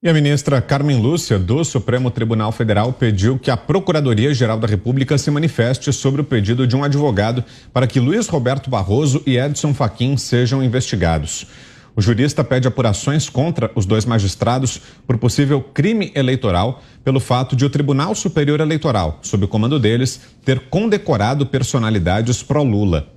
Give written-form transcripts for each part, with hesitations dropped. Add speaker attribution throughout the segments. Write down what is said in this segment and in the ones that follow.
Speaker 1: E a ministra Carmen Lúcia, do Supremo Tribunal Federal, pediu que a Procuradoria-Geral da República se manifeste sobre o pedido de um advogado para que Luiz Roberto Barroso e Edson Fachin sejam investigados. O jurista pede apurações contra os dois magistrados por possível crime eleitoral pelo fato de o Tribunal Superior Eleitoral, sob o comando deles, ter condecorado personalidades pró-Lula.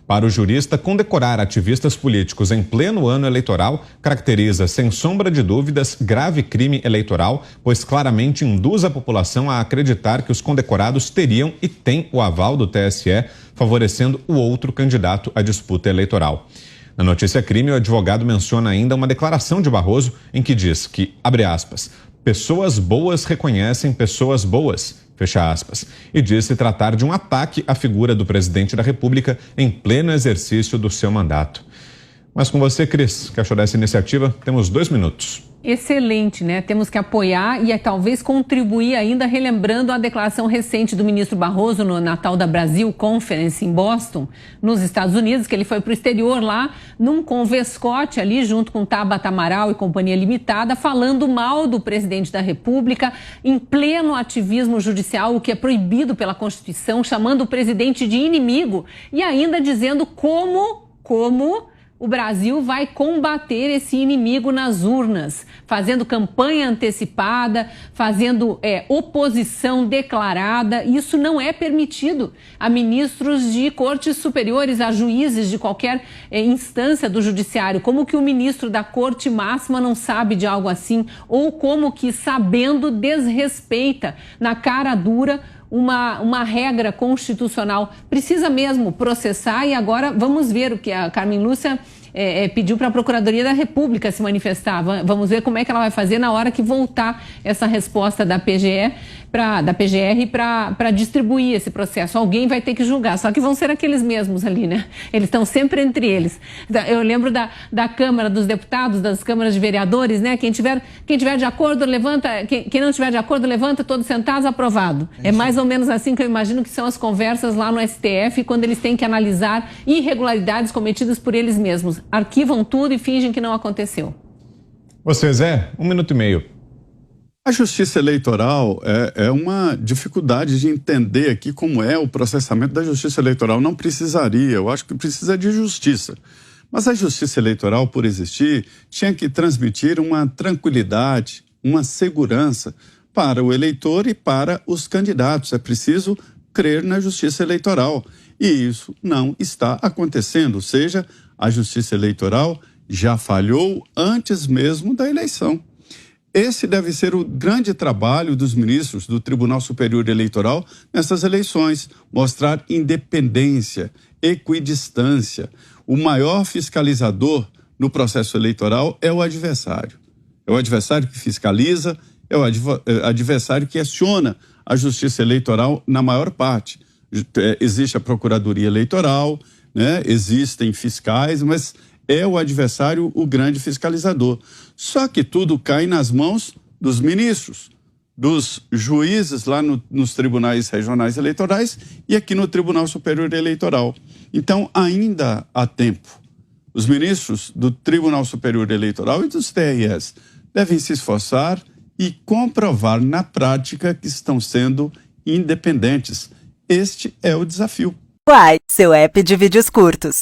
Speaker 1: Para o jurista, condecorar ativistas políticos em pleno ano eleitoral caracteriza, sem sombra de dúvidas, grave crime eleitoral, pois claramente induz a população a acreditar que os condecorados teriam e têm o aval do TSE, favorecendo o outro candidato à disputa eleitoral. Na notícia crime, o advogado menciona ainda uma declaração de Barroso em que diz que, abre aspas, pessoas boas reconhecem pessoas boas, fecha aspas, e diz se tratar de um ataque à figura do presidente da República em pleno exercício do seu mandato. Mas com você, Cris, que achou dessa iniciativa, temos 2 minutos.
Speaker 2: Excelente, né? Temos que apoiar e talvez contribuir ainda relembrando a declaração recente do ministro Barroso no Natal da Brasil Conference em Boston, nos Estados Unidos, que ele foi para o exterior lá, num convescote ali, junto com Tabata Amaral e Companhia Limitada, falando mal do presidente da República, em pleno ativismo judicial, o que é proibido pela Constituição, chamando o presidente de inimigo e ainda dizendo como o Brasil vai combater esse inimigo nas urnas, fazendo campanha antecipada, fazendo oposição declarada. Isso não é permitido a ministros de cortes superiores, a juízes de qualquer instância do judiciário. Como que o ministro da Corte Máxima não sabe de algo assim? Ou como que, sabendo, desrespeita na cara dura uma regra constitucional? Precisa mesmo processar e agora vamos ver o que a Carmen Lúcia pediu para a Procuradoria da República se manifestar. Vamos ver como é que ela vai fazer na hora que voltar essa resposta da PGR para distribuir esse processo. Alguém vai ter que julgar, só que vão ser aqueles mesmos ali, né? Eles estão sempre entre eles. Eu lembro da Câmara dos Deputados, das câmaras de vereadores, né? Quem tiver de acordo, levanta. Quem não tiver de acordo, levanta, todos sentados, aprovado. É mais ou menos assim que eu imagino que são as conversas lá no STF, quando eles têm que analisar irregularidades cometidas por eles mesmos. Arquivam tudo e fingem que não aconteceu.
Speaker 1: Você, Zé, 1 minuto e meio.
Speaker 3: A justiça eleitoral é uma dificuldade de entender aqui como é o processamento da justiça eleitoral. Não precisaria, eu acho que precisa de justiça. Mas a justiça eleitoral, por existir, tinha que transmitir uma tranquilidade, uma segurança para o eleitor e para os candidatos. É preciso crer na justiça eleitoral. E isso não está acontecendo, ou seja, a justiça eleitoral já falhou antes mesmo da eleição. Esse deve ser o grande trabalho dos ministros do Tribunal Superior Eleitoral nessas eleições, mostrar independência, equidistância. O maior fiscalizador no processo eleitoral é o adversário. É o adversário que fiscaliza, é o adversário que aciona a justiça eleitoral na maior parte. Existe a Procuradoria Eleitoral, né? Existem fiscais, mas é o adversário o grande fiscalizador. Só que tudo cai nas mãos dos ministros, dos juízes lá nos tribunais regionais eleitorais e aqui no Tribunal Superior Eleitoral. Então, ainda há tempo. Os ministros do Tribunal Superior Eleitoral e dos TRS devem se esforçar e comprovar na prática que estão sendo independentes. Este é o desafio.
Speaker 4: Uai, seu app de vídeos curtos.